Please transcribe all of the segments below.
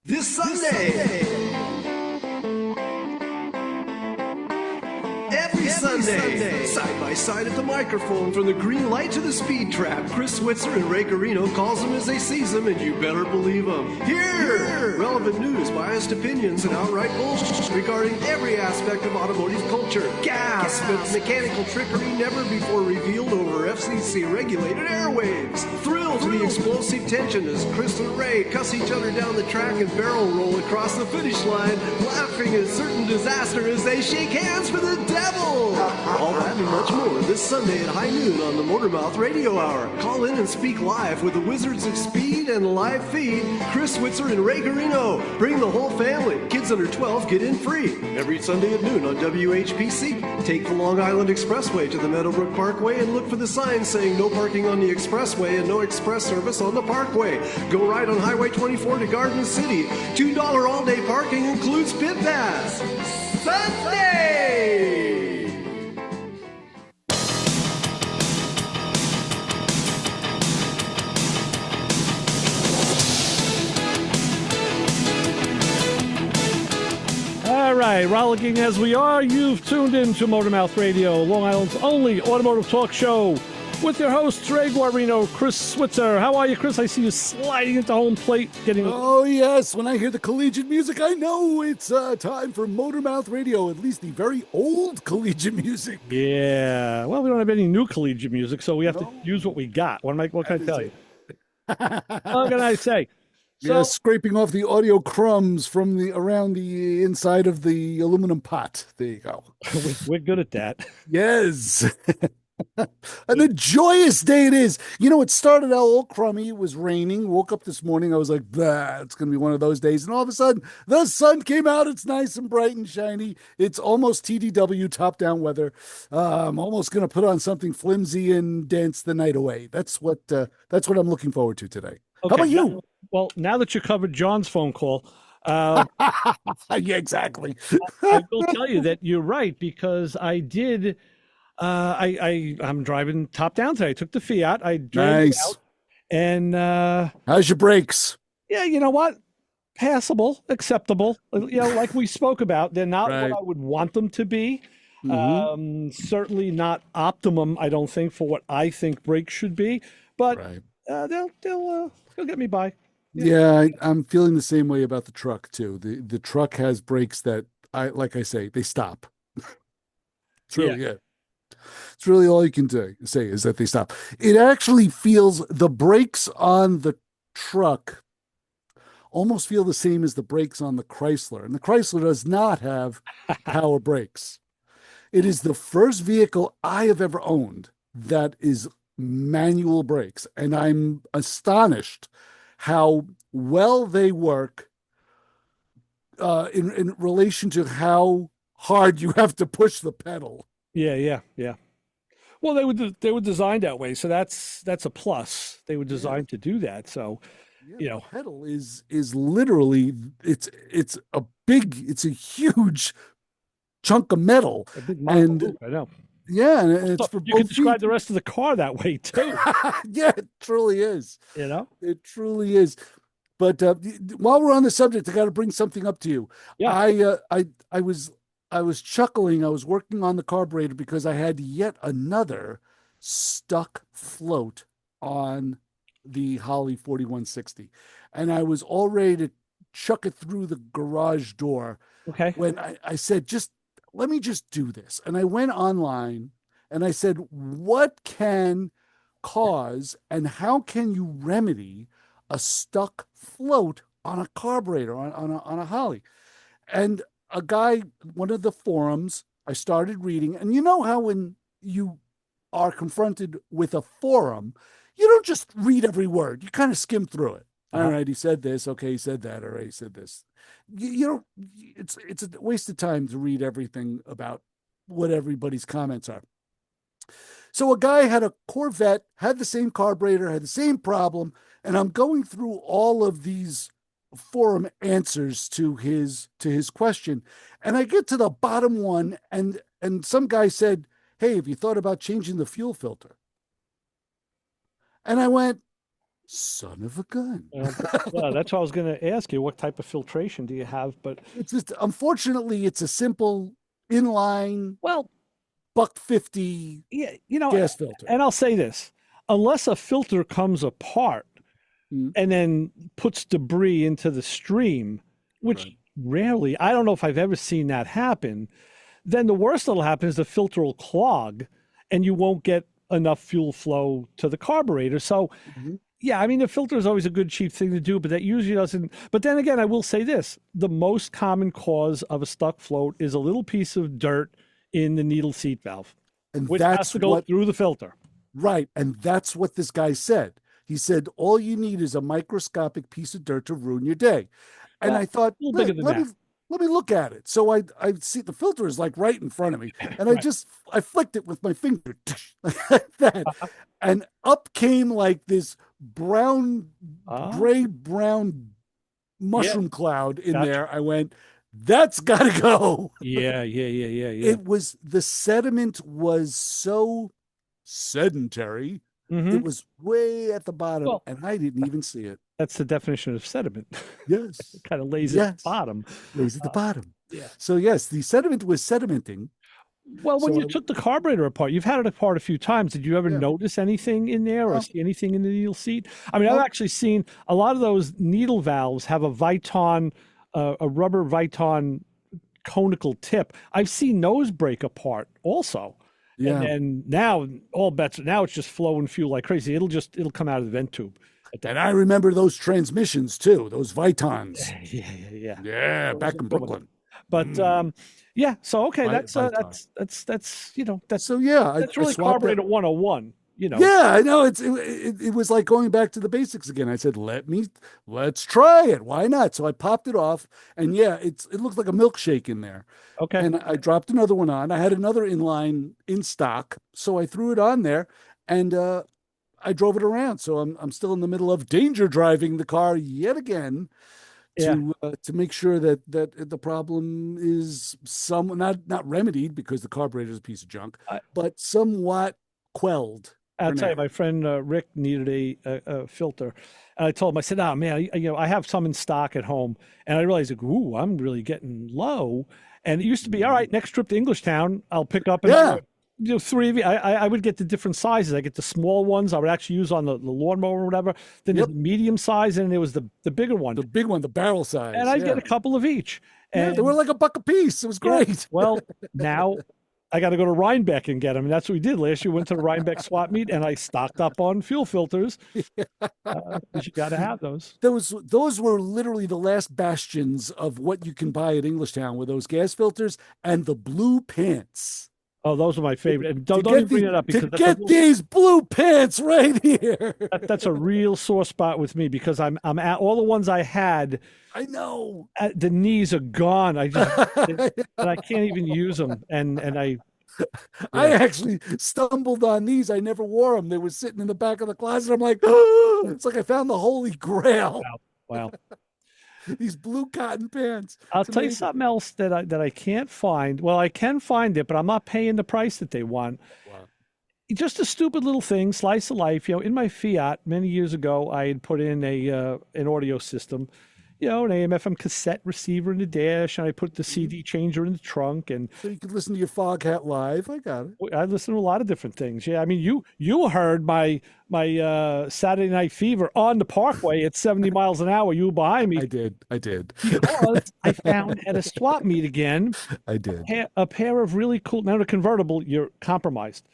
This Sunday. Every Sunday, side by side at the microphone, from the green light to the speed trap, Chris Switzer and Ray Carino calls them as they sees them, and you better believe them. Here, relevant news, biased opinions, and outright bullshit regarding every aspect of automotive culture. Gasp at mechanical trickery never before revealed over FCC-regulated airwaves. Thrill to the explosive tension as Chris and Ray cuss each other down the track and barrel roll across the finish line, laughing at certain disaster as they shake hands for the devil. All that and much more this Sunday at high noon on the Motormouth Radio Hour. Call in and speak live with the Wizards of Speed and live feed, Chris Switzer and Ray Carino. Bring the whole family. Kids under 12 get in free. Every Sunday at noon on WHPC. Take the Long Island Expressway to the Meadowbrook Parkway and look for the sign saying no parking on the expressway and no express service on the parkway. Go right on Highway 24 to Garden City. $2 all-day parking includes pit pass. Sunday! All right, rollicking as we are, you've tuned in to Motormouth Radio, Long Island's only automotive talk show, with your hosts, Ray Guarino, Chris Switzer. How are you, Chris? I see you sliding into home plate, getting... Oh, yes. When I hear the collegiate music, I know it's time for Motormouth Radio, at least the very old collegiate music. Yeah. Well, we don't have any new collegiate music, so we have to use what we got. What can I tell you? What can I say? So, yeah, scraping off the audio crumbs from around the inside of the aluminum pot. There you go. We're good at that. Yes. And a joyous day it is. You know, it started out all crummy. It was raining. Woke up this morning. I was like, it's going to be one of those days. And all of a sudden, the sun came out. It's nice and bright and shiny. It's almost TDW, top-down weather. I'm almost going to put on something flimsy and dance the night away. That's what I'm looking forward to today. Okay. How about you? Now that you covered John's phone call, yeah, exactly. I will tell you that you're right, because I did. I'm driving top down today. I took the Fiat. I drove it out, and how's your brakes? Yeah, you know what? Passable, acceptable. You know, like we spoke about, they're not what I would want them to be. Mm-hmm. Certainly not optimum, I don't think, for what I think brakes should be. But they'll get me by. Yeah, I'm feeling the same way about the truck too. The truck has brakes that like I say, they stop. It's really it. It's really all you can say is that they stop. It actually feels, the brakes on the truck almost feel the same as the brakes on the Chrysler. And the Chrysler does not have power brakes. It is the first vehicle I have ever owned that is manual brakes. And I'm astonished how well they work in relation to how hard you have to push the pedal. Yeah. Well, they were designed that way, so that's a plus. They were designed to do that. So, you know, the pedal is literally it's a huge chunk of metal, and I know. Yeah, and it's for you can describe the rest of the car that way too. Yeah, it truly is. You know, it truly is. But while we're on the subject, I got to bring something up to you. Yeah, I was chuckling. I was working on the carburetor because I had yet another stuck float on the Holly 4160, and I was all ready to chuck it through the garage door. Okay. When I said, let me just do this. And I went online and I said, what can cause and how can you remedy a stuck float on a carburetor, on a Holly? And a guy, one of the forums, I started reading. And you know how when you are confronted with a forum, you don't just read every word. You kind of skim through it. All right, he said this. Okay, he said that. All right, he said this. You know, it's a waste of time to read everything about what everybody's comments are. So a guy had a Corvette, had the same carburetor, had the same problem, and I'm going through all of these forum answers to his question, and I get to the bottom one, and some guy said, "Hey, have you thought about changing the fuel filter?" And I went, Son of a gun. Yeah, that's what I was going to ask you. What type of filtration do you have? But It's just, unfortunately, it's a simple inline well, buck 50 yeah, gas filter. and I'll say this: unless a filter comes apart Mm, and then puts debris into the stream, which right. rarely, I don't know if I've ever seen that happen, then the worst that'll happen is the filter will clog and you won't get enough fuel flow to the carburetor. So, Mhm. yeah, I mean, the filter is always a good, cheap thing to do, but that usually doesn't. But then again, I will say this: the most common cause of a stuck float is a little piece of dirt in the needle seat valve, And which has that's to go what, through the filter. right. And that's what this guy said. He said, all you need is a microscopic piece of dirt to ruin your day. And Well, I thought, a little bigger than that. let me look at it. So I see the filter is like right in front of me. And Right. I flicked it with my finger like that. And up came like this brown, Ah, gray brown yeah, mushroom cloud in gotcha. there. I went, that's gotta go. Yeah. It was, the sediment was so sedentary. It Hmm. was way at the bottom Well, and I didn't even see it. that's the definition of sediment. Yes. It kind of lays at the Yes. bottom. Lays at the bottom. Yeah. So yes, the sediment was sedimenting. Well, when So you took the carburetor apart, you've had it apart a few times. Did you ever yeah. notice anything in there or Um, see anything in the needle seat? I mean, I've nope. actually seen a lot of those needle valves have a Viton, a rubber Viton conical tip. I've seen those break apart also. And Yeah. then now now it's just flowing fuel like crazy. It'll come out of the vent tube at that And I remember those transmissions too, those Vitons. point. Yeah. Yeah, Those back are in good ones. Brooklyn. But Mm, yeah, so okay, Viton. that's So yeah, that's I really swapped that. carburetor 101, Yeah, I know. It was like going back to the basics again. I said, let's try it. Why not? So I popped it off, and yeah, it looked like a milkshake in there. Okay. And I dropped another one on. I had another inline in stock, so I threw it on there, and I drove it around. So I'm still in the middle of danger driving the car yet again Yeah. to make sure that the problem is not remedied because the carburetor is a piece of junk, I, but somewhat quelled I'll for tell you, now. my friend Rick needed a filter. And I told him, I said, "Oh man, I have some in stock at home." And I realized, like, ooh, I'm really getting low. And it used to be, all right, next trip to Englishtown, I'll pick up and Yeah, three of you. I would get the different sizes. I get the small ones I would actually use on the lawnmower or whatever. Then there's yep. the medium size, and there was the bigger one. The big one, the barrel And size. I'd get Yeah, a couple of each. yeah. They were And like a buck a piece. It was yeah, great. well, now I got to go to Rhinebeck and get them. And that's what we did last year. Went to the Rhinebeck swap meet and I stocked up on fuel filters because you got to have those. Those were literally the last bastions of what you can buy at Englishtown, were those gas filters and the blue pants. Oh, those are my favorite. And To don't get even bring it up to because get these blue pants right here. that's a real sore spot with me because I'm at all the ones I had. I know. The knees are gone. And I can't even use them. And I yeah. actually stumbled on these. I never wore them. They were sitting in the back of the closet. I'm like, oh, it's like I found the holy grail. Wow. These blue cotton pants. I'll It's tell you amazing. something else that I can't find. Well, I can find it, but I'm not paying the price that they want. Wow. Just a stupid little thing, slice of life. In my Fiat many years ago, I had put in an audio system, an AM/FM cassette receiver in the dash, and I put the Mhm. CD changer in the trunk, and So you could listen to your Foghat live. I got it. I listened to a lot of different things. Yeah, I mean, you heard my Saturday Night Fever on the Parkway at 70 miles an hour. You were behind me I did. I did. because I found at a swap meet again I did. a pair of really cool. Now the convertible, you're compromised.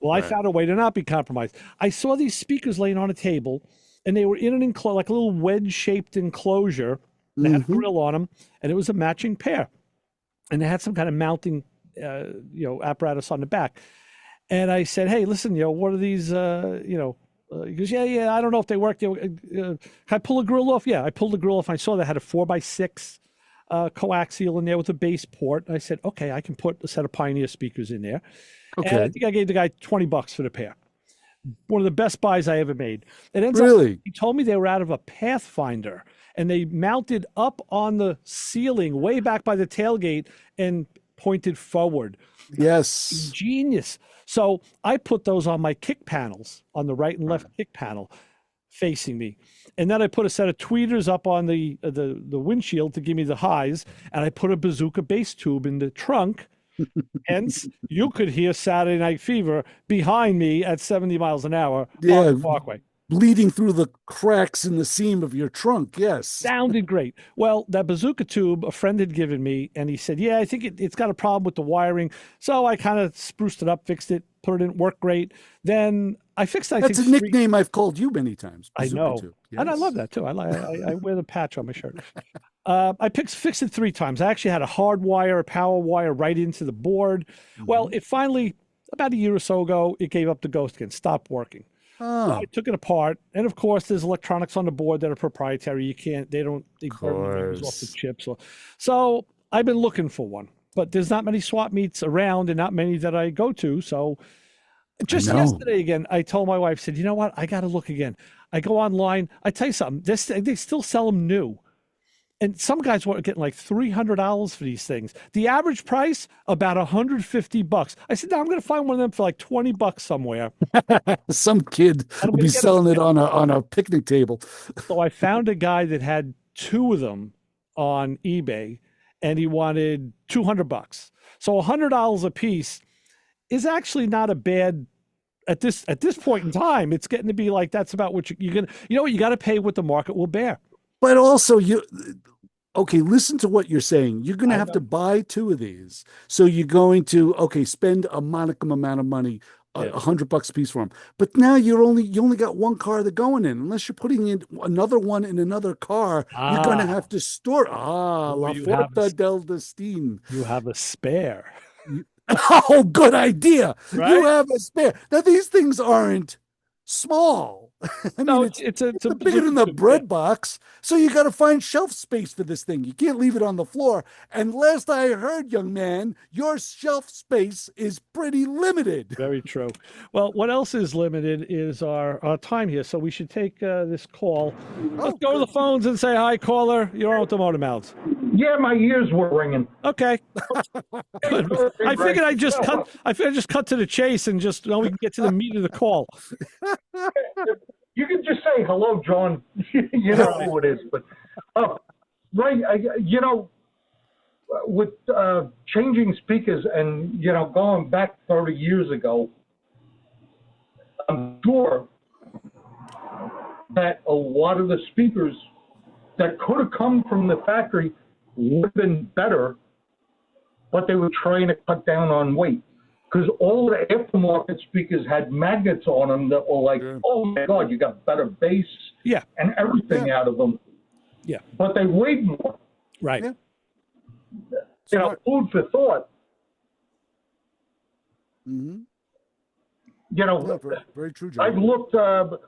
Well, I Right. found a way to not be compromised. I saw these speakers laying on a table, and they were in an enclosure, like a little wedge-shaped enclosure. They had a Mhm. grill on them, and it was a matching pair. And they had some kind of mounting, apparatus on the back. And I said, "Hey, listen, what are these? He goes, yeah. I don't know if they work. Can I pull a grill off? Yeah, I pulled the grill off. I saw they had a 4x6 coaxial in there with a base port. I said, okay, I can put a set of Pioneer speakers in there. And I Okay. think I gave the guy $20 for the pair. One of the best buys I ever made. It ends up, Really? he told me they were out of a Pathfinder and they mounted up on the ceiling way back by the tailgate and pointed forward. Yes. Genius. So I put those on my kick panels, on the right and left kick panel. facing me. And then I put a set of tweeters up on the windshield to give me the highs, and I put a Bazooka bass tube in the trunk. Hence, you could hear Saturday Night Fever behind me at 70 miles an hour on the Parkway. Bleeding through the cracks in the seam of your trunk. Yes. Sounded great. Well, that Bazooka tube a friend had given me, and he said, yeah, I think it's got a problem with the wiring. So I kind of spruced it up, fixed it, put it in, worked great. Then I fixed, That's a nickname I've called you many times. Bazooka, I know. Tube. Yes. And I love that too. I wear the patch on my shirt. I fixed it 3 times. I actually had a hard wire, a power wire right into the board. Mm-hmm. Well, it finally, about a year or so ago, it gave up the ghost again, stopped working. Oh. So I took it apart, and of course, there's electronics on the board that are proprietary. You can't, they burn the rings off the chips. So I've been looking for one, but there's not many swap meets around, and not many that I go to. So just yesterday again, I told my wife, said, you know what, I got to look again. I go online. I tell you something, they still sell them new. And some guys were getting like $300 for these things. The average price, about $150. I said, no, I'm going to find one of them for like $20 somewhere. Some kid will be selling it on a picnic table. So I found a guy that had 2 of them on eBay, and he wanted $200. So $100 a piece is actually not a bad. At this point in time, it's getting to be like that's about what you're gonna. You know what, you got to pay what the market will bear. But also listen to what you're saying. You're going to have to buy 2 of these. So you're going to, spend a modicum amount of money, $100 a piece for them. But now you only got 1 car they're going in. Unless you're putting in another one in another car, you're going to have to store. La Forta del Destino. You have a spare. Oh, good idea. Right? You have a spare. Now, these things aren't small. I mean, it's bigger than the bread box. So you got to find shelf space for this thing. You can't leave it on the floor. And last I heard, young man, your shelf space is pretty limited. Very true. Well, what else is limited is our time here. So we should take this call. Let's go to the phones and say, hi, caller. You're on with the Motor Mouths. Yeah, my ears were ringing. Okay. I figured I just cut to the chase and just we can get to the meat of the call. You can just say hello, John. You know who it is, but right. With changing speakers and going back 30 years ago, I'm sure that a lot of the speakers that could have come from the factory would have been better, but they were trying to cut down on weight. Because all the aftermarket speakers had magnets on them that were like, oh my God, you got better bass and everything out of them. Yeah. But they weighed more. Right. Yeah. Food for thought. Mm-hmm. Very true, John. I've looked, the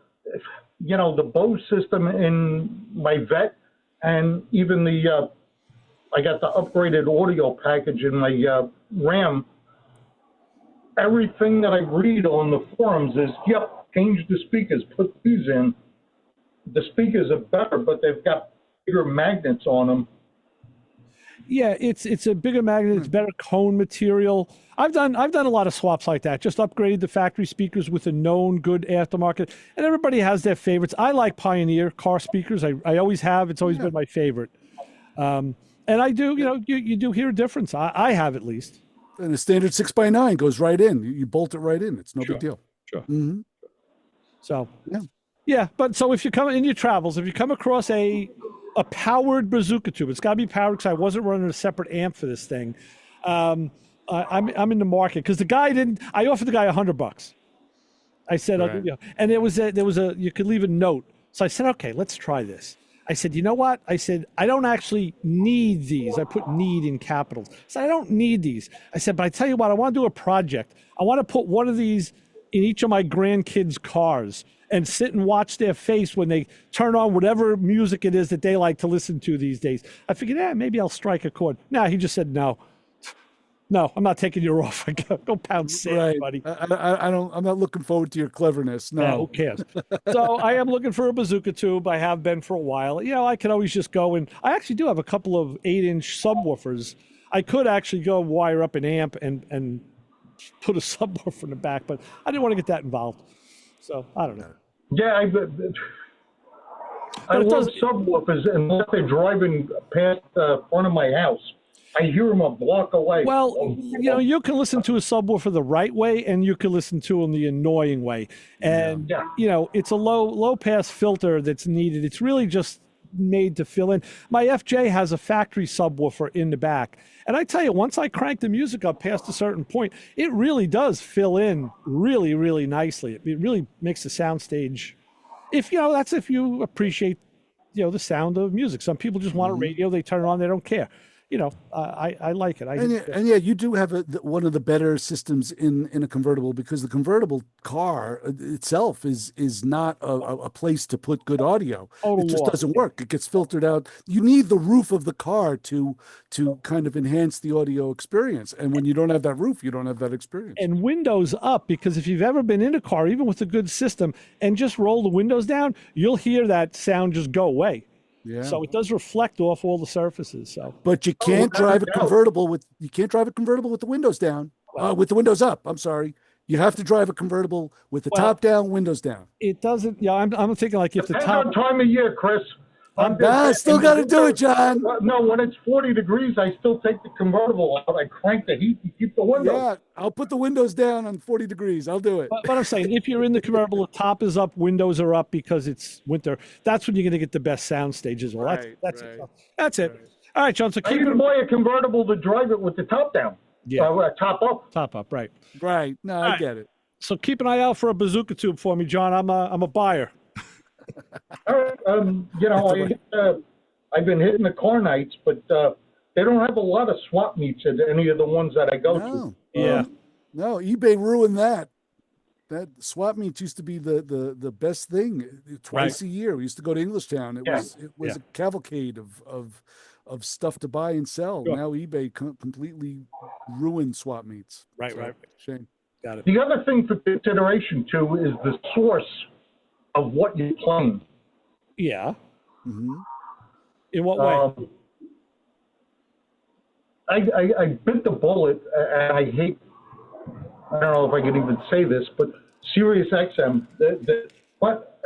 Bose system in my Vet, and even I got the upgraded audio package in my Ram. Everything that I read on the forums is, change the speakers, put these in. The speakers are better, but they've got bigger magnets on them. Yeah, it's a bigger magnet. It's better cone material. I've done a lot of swaps like that. Just upgraded the factory speakers with a known good aftermarket, and everybody has their favorites. I like Pioneer car speakers. I always have. It's always been my favorite. And I do. You do hear a difference. I have at least. And the standard 6x9 goes right in. You bolt it right in. It's no big deal. Sure. Mm-hmm. So, yeah. But so if you come in your travels, if you come across a powered Bazooka tube, it's got to be powered because I wasn't running a separate amp for this thing. I'm in the market because the guy didn't. I offered the guy $100. I said, I'll give you, and there was a you could leave a note. So I said, okay, let's try this. I said, you know what? I said, I don't actually need these. I put need in capitals. I said, I don't need these. I said, but I tell you what, I want to do a project. I want to put one of these in each of my grandkids' cars and sit and watch their face when they turn on whatever music it is that they like to listen to these days. I figured, maybe I'll strike a chord. No, he just said, no, I'm not taking you off. Go pound sand, buddy. I'm not looking forward to your cleverness. No, who cares? So I am looking for a Bazooka tube. I have been for a while. I can always just go and I actually do have a couple of 8-inch subwoofers. I could actually go wire up an amp and put a subwoofer in the back, but I didn't want to get that involved. So I don't know. Yeah, I But it love does. subwoofers unless they're driving past the front of my house. I hear them a block away. Well, you can listen to a subwoofer the right way, and you can listen to them the annoying way. And Yeah. it's a low pass filter that's needed. It's really just made to fill in. My FJ has a factory subwoofer in the back, and I tell you, once I crank the music up past a certain point, it really does fill in really, really nicely. It really makes the soundstage. That's if you appreciate the sound of music. Some people just want a radio, they turn it on, they don't care. I like it. And you do have one of the better systems in a convertible, because the convertible car itself is not a place to put good audio. It just doesn't work. It gets filtered out. You need the roof of the car to kind of enhance the audio experience. And when you don't have that roof, you don't have that experience. And windows up, because if you've ever been in a car, even with a good system, and just roll the windows down, you'll hear that sound just go away. Yeah. So it does reflect off all the surfaces. So, but you can't drive a convertible with the windows down, with the windows up. I'm sorry. You have to drive a convertible with the top down, windows down. It doesn't. Yeah, I'm thinking like if the top time of year, Chris. Still got to do it, John. No, when it's 40 degrees, I still take the convertible out. I crank the heat and keep the windows. Yeah, I'll put the windows down on 40 degrees. I'll do it. But I'm saying, if you're in the convertible, the top is up, windows are up because it's winter. That's when you're going to get the best sound stage as well. That's it. That's it. All right, John. So I can buy a convertible to drive it with the top down. Yeah. Top up. Top up. Right. Right. No, I get it. So keep an eye out for a bazooka tube for me, John. I'm a buyer. All right. I've been hitting the car nights, but they don't have a lot of swap meets at any of the ones that I go to. Yeah. No, eBay ruined that. That swap meets used to be the best thing. Twice a year, we used to go to Englishtown. It was a cavalcade of stuff to buy and sell. Sure. Now eBay completely ruined swap meets. Right. Shame. Got it. The other thing for consideration too is the source of what you're playing. Yeah. Mm-hmm. In what way? I bit the bullet, and I don't know if I can even say this, but Sirius XM, but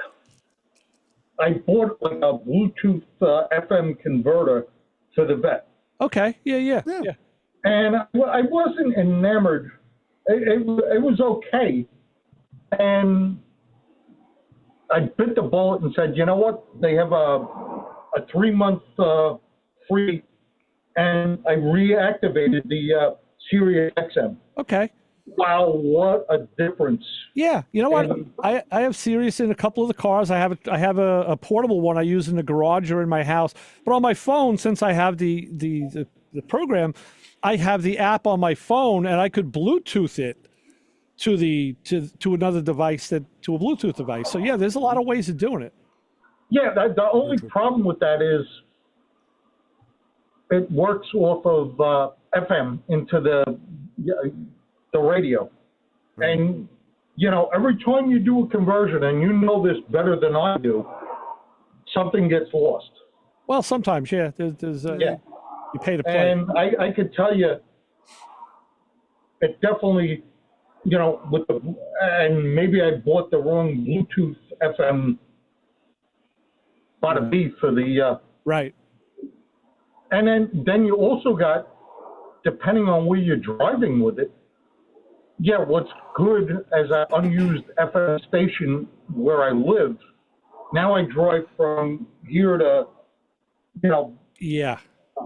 I bought like a Bluetooth FM converter for the vet. Okay. Yeah. And I wasn't enamored. It was okay. And I bit the bullet and said, you know what? They have a 3-month free, and I reactivated the Sirius XM. Okay. Wow, what a difference! Yeah, you know what? I have Sirius in a couple of the cars. I have a portable one I use in the garage or in my house. But on my phone, since I have the program, I have the app on my phone, and I could Bluetooth it to another device, to a Bluetooth device. So yeah, there's a lot of ways of doing it. Yeah, the only problem with that is it works off of FM into the radio. And, every time you do a conversion, and you know this better than I do, something gets lost. Well, sometimes, yeah. There's you pay to play. And I could tell you, it definitely, and maybe I bought the wrong Bluetooth FM bada B for the right. And then you also got, depending on where you're driving with it, what's good as an unused FM station where I live. Now I drive from here to,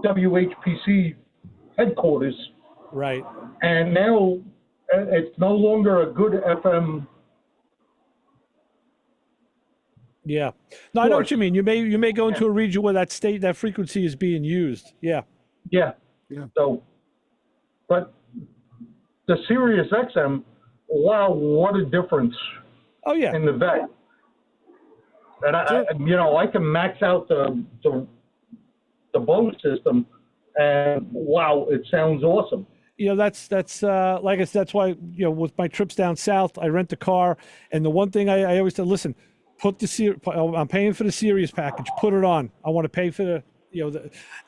WHPC headquarters. Right. And now it's no longer a good FM. Yeah. No, I know what you mean. You may go into a region where that frequency is being used. Yeah. Yeah. So, but the Sirius XM, wow, what a difference! Oh yeah. In the vet, and I can max out the Bose system, and wow, it sounds awesome. That's like I said, that's why with my trips down south, I rent a car, and the one thing I always tell, listen, I'm paying for the Sirius package, put it on. I want to pay for the.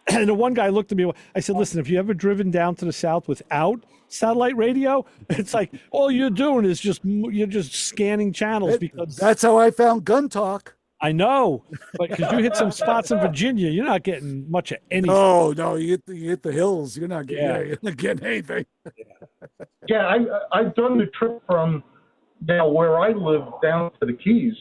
And the one guy looked at me. I said, "Listen, if you ever driven down to the south without satellite radio, it's like all you're doing is you're just scanning channels because that's how I found Gun Talk. I know, but because you hit some spots in Virginia, you're not getting much of anything. No, you hit the hills. You're not getting, Yeah. you're not getting anything. Yeah, I've done the trip from where I live down to the Keys,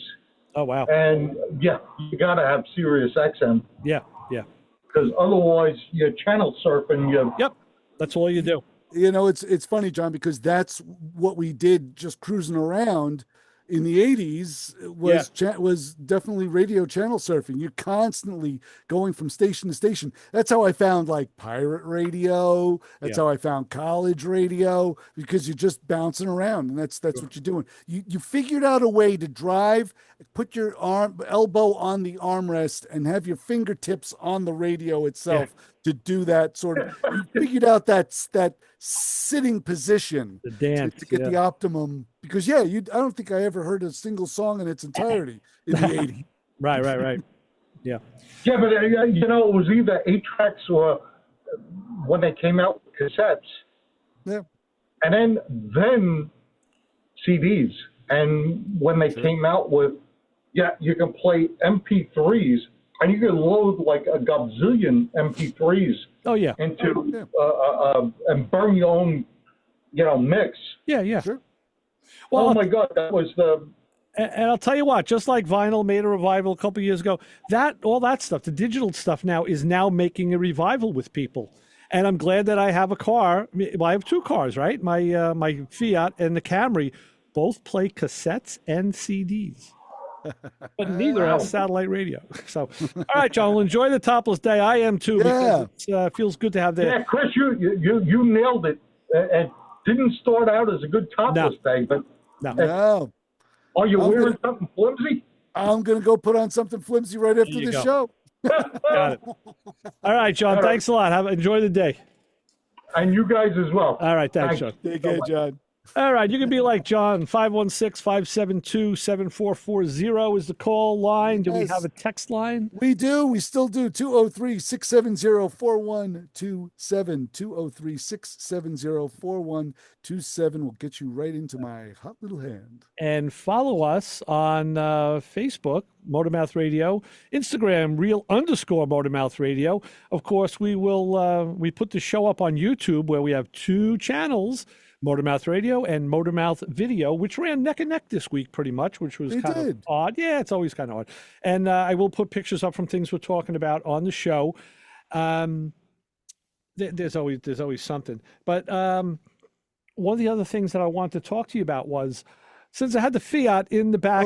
Oh, wow. and yeah, you got to have Sirius XM Yeah, yeah. because otherwise you're channel surfing. Yep, that's all you do. You know, it's funny, John, because that's what we did just cruising around in the 80s was definitely radio channel surfing. You're constantly going from station to station. That's how I found like pirate radio. That's how I found college radio, because you're just bouncing around, and that's what you're doing. You figured out a way to drive, put your elbow on the armrest and have your fingertips on the radio itself to do that sort of. You figured out that sitting position The dance, to get the optimum, because I don't think I ever heard a single song in its entirety in the 80s. Right. Yeah. Yeah, but it was either 8 tracks or when they came out with cassettes. Yeah. And then CDs. And when they came out with, you can play MP3s, and you can load like a gazillion MP3s. Oh, yeah. Into and burn your own, mix. Yeah. Sure. Well, oh my God, that was the. And I'll tell you what, just like vinyl made a revival a couple of years ago, all that stuff, the digital stuff now is now making a revival with people. And I'm glad that I have a car. Well, I have 2 cars, right? My Fiat and the Camry both play cassettes and CDs. But neither has satellite radio. So, all right, John, we'll enjoy the topless day. I am too, because it feels good to have that. Yeah, Chris, you nailed it. It didn't start out as a good topless day, but No. are you wearing something flimsy? I'm going to go put on something flimsy right after the show. Got it. All right, John, thanks a lot. Enjoy the day. And you guys as well. All right, thanks, John. Take care, John. All right, you can be like John. 516-572-7440 is the call line. Do we have a text line? We do. We still do. 203-670-4127. 203-670-4127 will get you right into my hot little hand. And follow us on Facebook, Motormouth Radio, Instagram, real_Motormouth Radio. Of course, we put the show up on YouTube, where we have 2 channels, Motormouth Radio and Motormouth Video, which ran neck and neck this week pretty much, which was kind of odd. Yeah, it's always kind of odd. And I will put pictures up from things we're talking about on the show. There's always something. But one of the other things that I wanted to talk to you about was, since I had the Fiat in the back.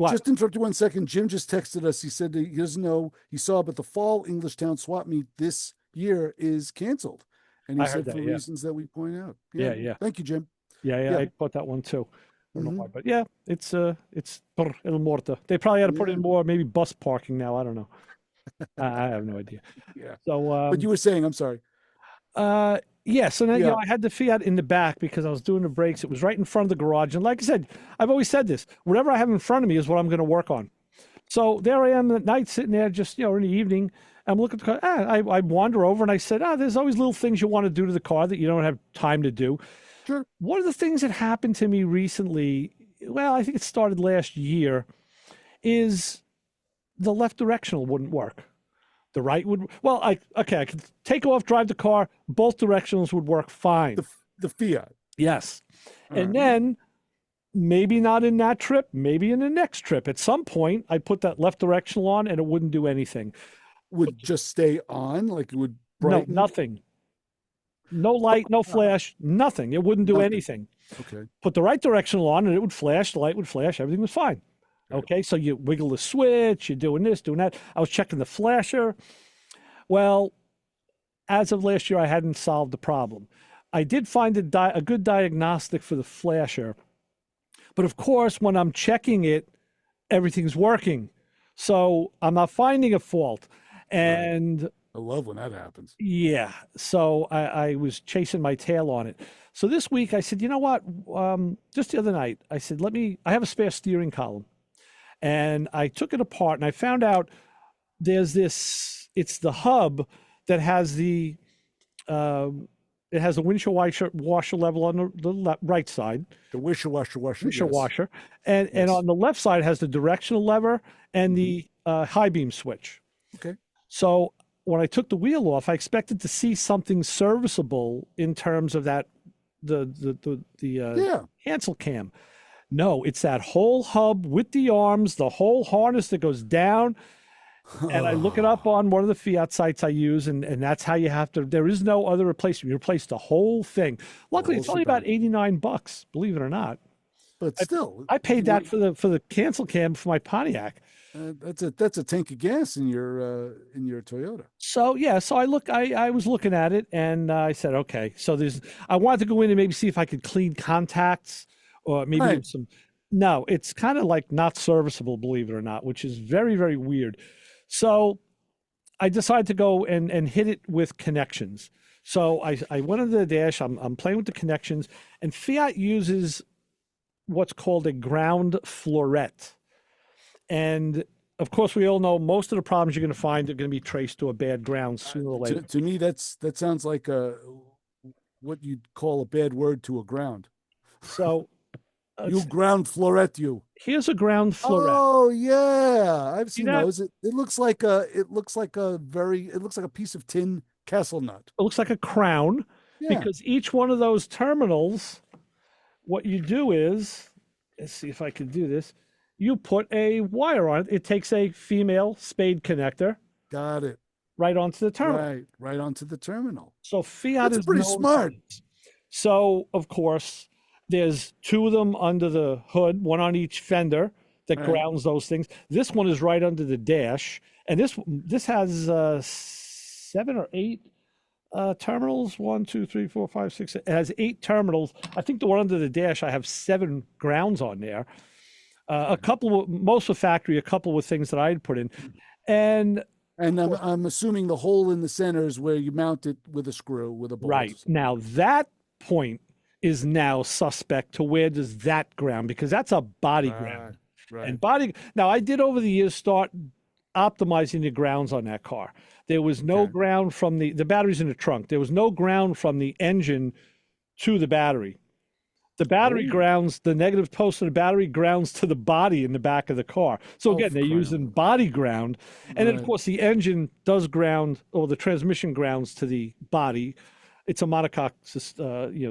Just interrupt you 1 second. Jim just texted us. He said that he doesn't know, he saw, but the fall Englishtown swap meet this year is canceled. And he said for reasons that we point out. Yeah. Thank you, Jim. Yeah. I put that one too. I don't know why, but yeah, it's El Morta. They probably had to put in more, maybe bus parking now. I don't know. I have no idea. Yeah. So, but you were saying, I'm sorry. So then, I had the Fiat in the back because I was doing the brakes. It was right in front of the garage. And like I said, I've always said this, whatever I have in front of me is what I'm going to work on. So there I am at night sitting there, just, in the evening. I'm looking at the car. I wander over and I said, there's always little things you want to do to the car that you don't have time to do. Sure. One of the things that happened to me recently, well, I think it started last year, is the left directional wouldn't work. The right would, I could take off, drive the car. Both directionals would work fine. The Fiat. Yes. And then maybe not in that trip, maybe in the next trip. At some point, I put that left directional on and it wouldn't do anything. Would just stay on, like it would brighten? No, nothing. No light, no flash, nothing. It wouldn't do anything. Okay. Put the right directional on and it would flash, the light would flash, everything was fine. Okay, so you wiggle the switch, you're doing this, doing that. I was checking the flasher. Well, as of last year, I hadn't solved the problem. I did find a good diagnostic for the flasher. But of course, when I'm checking it, everything's working. So I'm not finding a fault. And I love when that happens. Yeah. So I was chasing my tail on it. So this week I said, you know what? Just the other night, I said, I have a spare steering column. And I took it apart and I found out it's the hub that has the It has a windshield washer level on the right side. The washer. Windshield Yes. washer. And Yes. on the left side has the directional lever and the high beam switch. Okay. So when I took the wheel off, I expected to see something serviceable in terms of that the cancel cam. No, it's that whole hub with the arms, the whole harness that goes down. And I look it up on one of the Fiat sites I use, and that's how you have to. There is no other replacement. You replace the whole thing. Luckily, it's only about $89, believe it or not. But still, I paid that for the cancel cam for my Pontiac. That's a tank of gas in your Toyota. So yeah, so I was looking at it, and I said, okay. So I wanted to go in and maybe see if I could clean contacts or maybe some. No, it's kind of like not serviceable, believe it or not, which is very, very weird. So I decided to go and hit it with connections. So I went under the dash. I'm playing with the connections, and Fiat uses what's called a ground floret. And of course, we all know most of the problems you're going to find are going to be traced to a bad ground sooner or later. To me, that sounds like what you'd call a bad word to a ground. So you ground floret you. Here's a ground floret. Oh yeah, I've seen those. It looks like a piece of tin castle nut. It looks like a crown because each one of those terminals, what you do is, let's see if I can do this. You put a wire on it. It takes a female spade connector. Got it. Right onto the terminal. Right onto the terminal. So Fiat is pretty smart. So of course, there's two of them under the hood, one on each fender that grounds those things. This one is right under the dash, and this has 7 or 8 terminals. 1, 2, 3, 4, 5, 6. It has 8 terminals. I think the one under the dash, I have 7 grounds on there. A couple, most of factory, a couple with things that I had put in, and I'm assuming the hole in the center is where you mount it with a screw with a bolt. Right now, that point is now suspect to where does that ground, because that's a body ground. Right. And now I did over the years start optimizing the grounds on that car. There was no ground from the battery's in the trunk. There was no ground from the engine to the battery. The battery grounds, the negative post of the battery grounds to the body in the back of the car. So again, they're using body ground. And then of course the engine does ground, or the transmission grounds to the body. It's a monocoque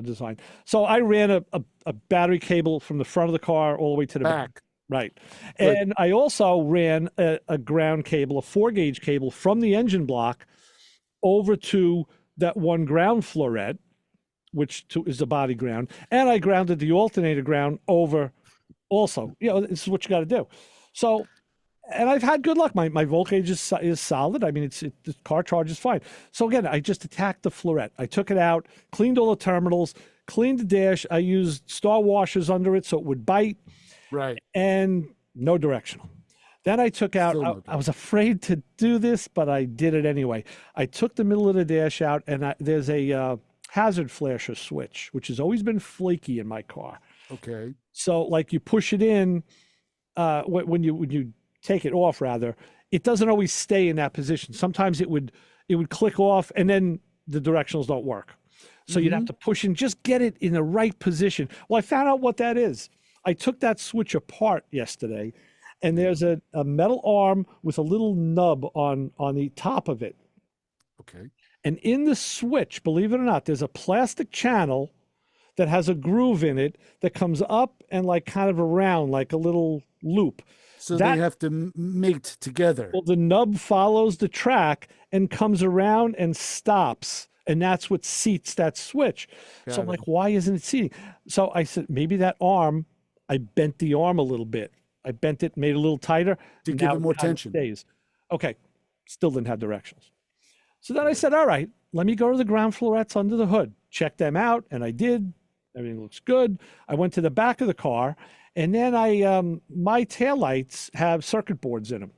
design. So I ran a battery cable from the front of the car all the way to the back. Right. Good. And I also ran a ground cable, a 4-gauge cable from the engine block over to that one ground floret, which is the body ground. And I grounded the alternator ground over also. This is what you got to do. So, and I've had good luck. My voltage is solid. I mean, the car charges fine. So again, I just attacked the floret. I took it out, cleaned all the terminals, cleaned the dash. I used star washers under it so it would bite. Right. And no directional. Then I took out, I was afraid to do this, but I did it anyway. I took the middle of the dash out, and there's a hazard flasher switch, which has always been flaky in my car. Okay. So like you push it in, when you take it off, rather, it doesn't always stay in that position. Sometimes it would click off, and then the directionals don't work. So you'd have to push and just get it in the right position. Well, I found out what that is. I took that switch apart yesterday, and there's a metal arm with a little nub on the top of it. Okay. And in the switch, believe it or not, there's a plastic channel that has a groove in it that comes up and like kind of around like a little loop. So they have to mate together. Well, the nub follows the track and comes around and stops. And that's what seats that switch. So I'm like, why isn't it seating? So I said, maybe that arm, I bent the arm a little bit. I bent it, made it a little tighter. To give it more tension. Okay. Still didn't have directionals. So then I said, all right, let me go to the ground florets under the hood, check them out. And I did. Everything looks good. I went to the back of the car, and then my taillights have circuit boards in them.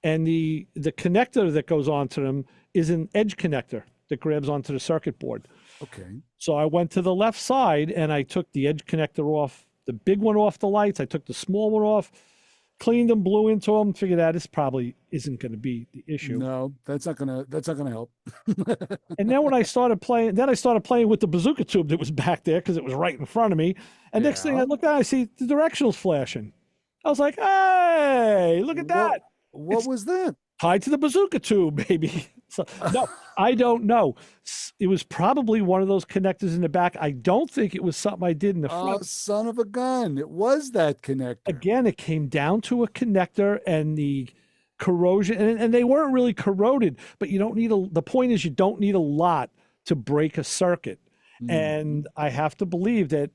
And the connector that goes onto them is an edge connector that grabs onto the circuit board. Okay. So I went to the left side, and I took the edge connector off, the big one off the lights. I took the small one off, cleaned them, blew into them, figured that this probably isn't going to be the issue. No, that's not gonna help. And then when I started playing, with the bazooka tube that was back there because it was right in front of me. And next thing I look down, I see the directionals flashing. I was like, "Hey, look at that! What was that? Tied to the bazooka tube, baby." So no, I don't know. It was probably one of those connectors in the back. I don't think it was something I did in the front. Oh, son of a gun! It was that connector. Again, it came down to a connector and the corrosion, and they weren't really corroded. But you don't need the point is you don't need a lot to break a circuit. And I have to believe that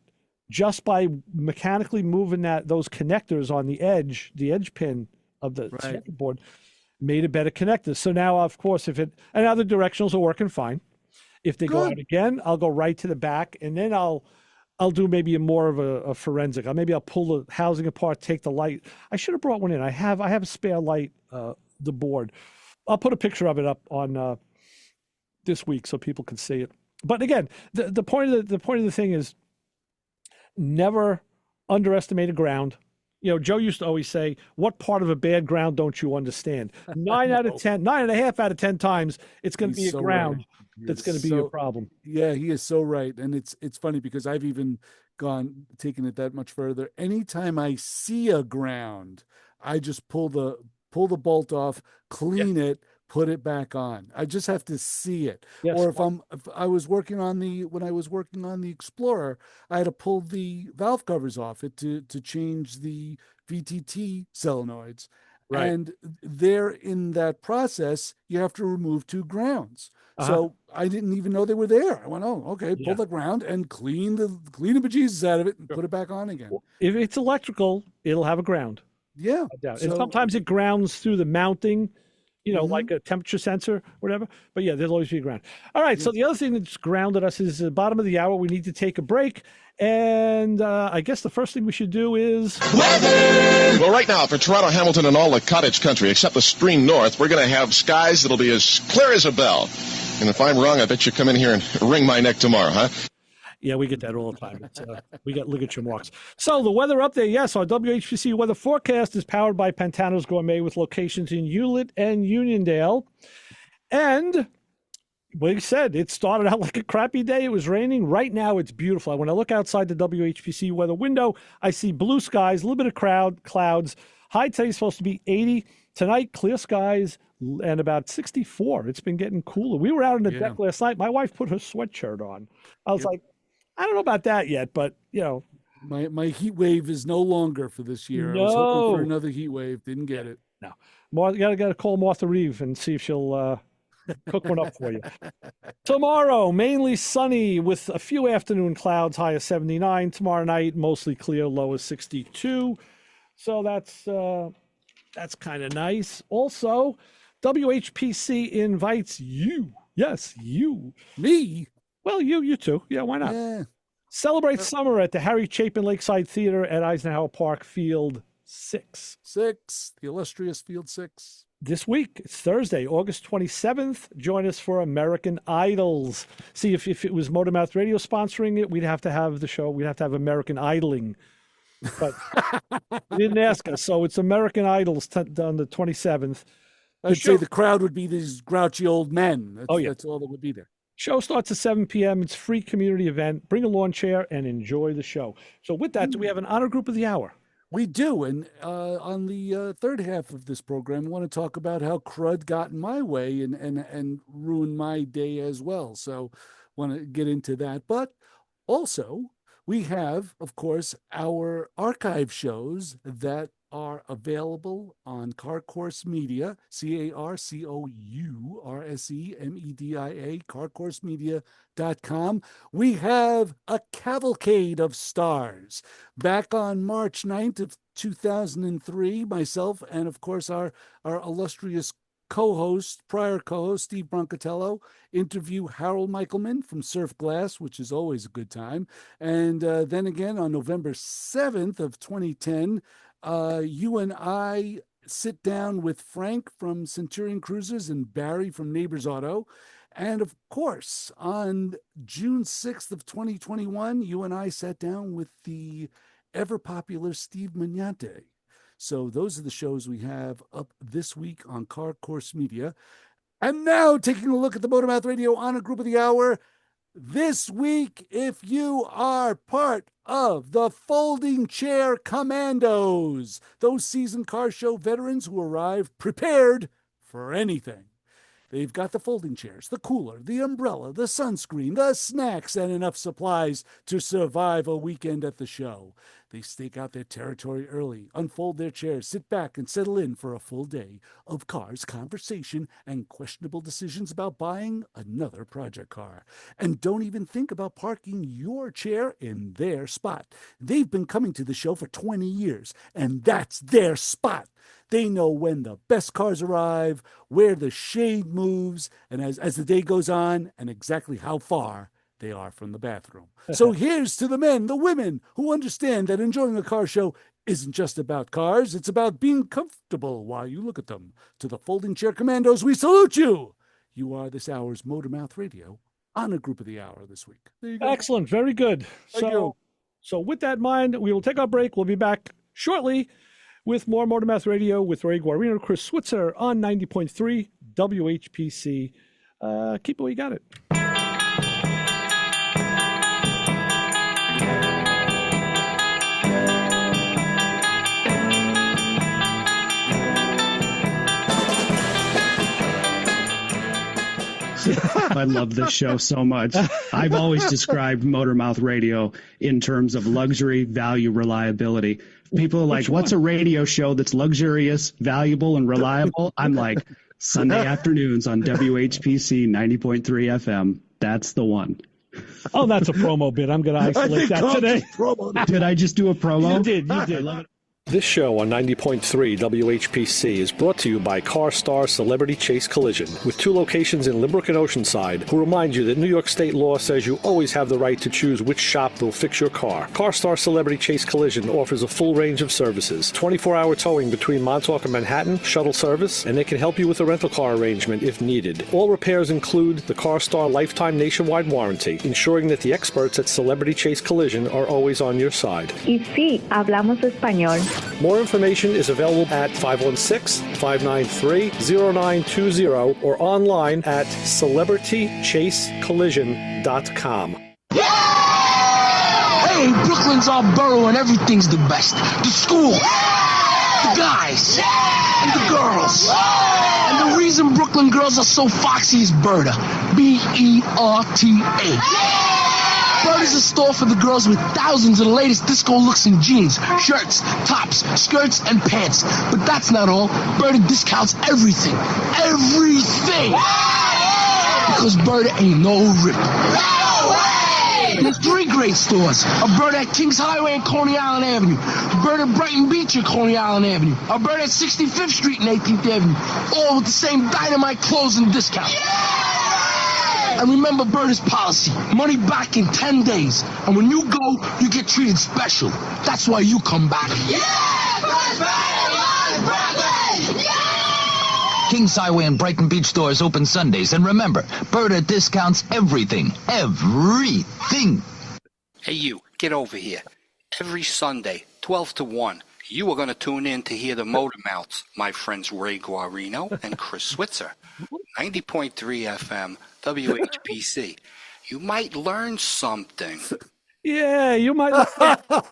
just by mechanically moving those connectors on the edge pin of the circuit board, made a better connector. So now, of course, and now the directionals are working fine. If they go out again, I'll go right to the back, and then I'll do maybe more of a forensic. Maybe I'll pull the housing apart, take the light. I should have brought one in. I have a spare light, the board. I'll put a picture of it up on this week so people can see it. But again, the point of the thing is never underestimate a ground. You know, Joe used to always say, "What part of a bad ground don't you understand?" 9.5 out of 10 times, it's going to be a ground that's going to be your problem. Yeah, he is so right. And it's funny because I've even taken it that much further. Anytime I see a ground, I just pull the bolt off, clean it, put it back on. I just have to see it. Yes. Or when I was working on the Explorer, I had to pull the valve covers off it to change the VTT solenoids. Right. And there in that process, you have to remove 2 grounds. So I didn't even know they were there. I went, "Oh, okay." Pull the ground and clean the bejesus out of it and put it back on again. If it's electrical, it'll have a ground. Yeah. And sometimes it grounds through the mounting, like a temperature sensor, whatever. But yeah, there'll always be a ground. All right. So the other thing that's grounded us is the bottom of the hour. We need to take a break. And I guess the first thing we should do is weather. Well, right now for Toronto, Hamilton, and all the cottage country, except the extreme north, we're going to have skies that'll be as clear as a bell. And if I'm wrong, I bet you come in here and wring my neck tomorrow, huh? Yeah, we get that all the time. We got ligature marks. So the weather update, yes, our WHPC weather forecast is powered by Pantano's Gourmet with locations in Hewlett and Uniondale. And like I said, it started out like a crappy day. It was raining. Right now, it's beautiful. When I look outside the WHPC weather window, I see blue skies, a little bit of clouds. High today is supposed to be 80. Tonight, clear skies and about 64. It's been getting cooler. We were out on the deck last night. My wife put her sweatshirt on. I was like, I don't know about that yet, but, My heat wave is no longer for this year. I was hoping for another heat wave. Didn't get it. No. You got to call Martha Reeve and see if she'll cook one up for you. Tomorrow, mainly sunny with a few afternoon clouds, high of 79. Tomorrow night, mostly clear, low of 62. So that's kind of nice. Also, WHPC invites you. Yes, you. Me? Well, you too. Yeah, why not? Yeah. Celebrate summer at the Harry Chapin Lakeside Theater at Eisenhower Park, Field 6. The illustrious Field 6. This week, it's Thursday, August 27th. Join us for American Idols. See, if it was Motormouth Radio sponsoring it, we'd have to have the show. We'd have to have American Idling. But they didn't ask us, so it's American Idols on the 27th. I'd say the crowd would be these grouchy old men. That's all that would be there. Show starts at 7 p.m. It's a free community event. Bring a lawn chair and enjoy the show. So with that, do we have an honor group of the hour? We do. And on the third half of this program, I want to talk about how crud got in my way and ruined my day as well. So want to get into that. But also, we have, of course, our archive shows that are available on Car Course Media, CarCourseMedia, carcoursemedia.com. We have a cavalcade of stars. Back on March 9th of 2003, myself and, of course, our illustrious prior co-host, Steve Broncatello, interview Harold Michelman from Surf Glass, which is always a good time. And then again, on November 7th of 2010, you and I sit down with Frank from Centurion Cruisers and Barry from Neighbors Auto. And of course, on June 6th of 2021, you and I sat down with the ever popular Steve Magnante. So those are the shows we have up this week on Car Course Media. And now taking a look at the Motormouth Radio Honor Group of the Hour. This week, if you are part of the Folding Chair Commandos, those seasoned car show veterans who arrive prepared for anything. They've got the folding chairs, the cooler, the umbrella, the sunscreen, the snacks, and enough supplies to survive a weekend at the show. They stake out their territory early, unfold their chairs, sit back, and settle in for a full day of cars, conversation, and questionable decisions about buying another project car. And don't even think about parking your chair in their spot. They've been coming to the show for 20 years, and that's their spot. They know when the best cars arrive, where the shade moves, and as the day goes on, and exactly how far they are from the bathroom. So here's to the men, the women, who understand that enjoying a car show isn't just about cars, it's about being comfortable while you look at them. To the Folding Chair Commandos, we salute you! You are this hour's Motormouth Radio Honor Group of the Hour this week. There you go. Excellent. Very good. Thank you. So with that in mind, we will take our break. We'll be back shortly with more Motormouth Radio with Ray Guarino, Chris Switzer on 90.3 WHPC. Keep it where you got it. I love this show so much. I've always described Motormouth Radio in terms of luxury, value, reliability. People are like, what's a radio show that's luxurious, valuable, and reliable? I'm like, Sunday afternoons on WHPC 90.3 FM. That's the one. Oh, that's a promo bit. I'm going to isolate that today. Did I just do a promo? You did. I love it. This show on 90.3 WHPC is brought to you by CarStar Celebrity Chase Collision, with 2 locations in Limerick and Oceanside, who remind you that New York state law says you always have the right to choose which shop will fix your car. CarStar Celebrity Chase Collision offers a full range of services, 24-hour towing between Montauk and Manhattan, shuttle service, and they can help you with a rental car arrangement if needed. All repairs include the CarStar Lifetime Nationwide Warranty, ensuring that the experts at Celebrity Chase Collision are always on your side. Y sí, hablamos español. More information is available at 516-593-0920 or online at celebritychasecollision.com. Hey, Brooklyn's our borough and everything's the best. The school, the guys, and the girls. And the reason Brooklyn girls are so foxy is Berta. B-E-R-T-A. Bird is a store for the girls with thousands of the latest disco looks in jeans, shirts, tops, skirts, and pants. But that's not all. Bird discounts everything. Everything! Because Bird ain't no rip. No way! There's 3 great stores. A Bird at Kings Highway and Coney Island Avenue. A Bird at Brighton Beach and Coney Island Avenue. A Bird at 65th Street and 18th Avenue. All with the same dynamite closing discount. And remember Birder's policy, money back in 10 days. And when you go, you get treated special. That's why you come back. Yeah! Kings Highway and Brighton Beach stores open Sundays. And remember, Berta discounts everything. Everything. Hey, you, get over here. Every Sunday, 12 to 1, you are going to tune in to hear the Motormouths, my friends Ray Guarino and Chris Switzer. 90.3 FM, WHPC. You might learn something. Yeah, you might.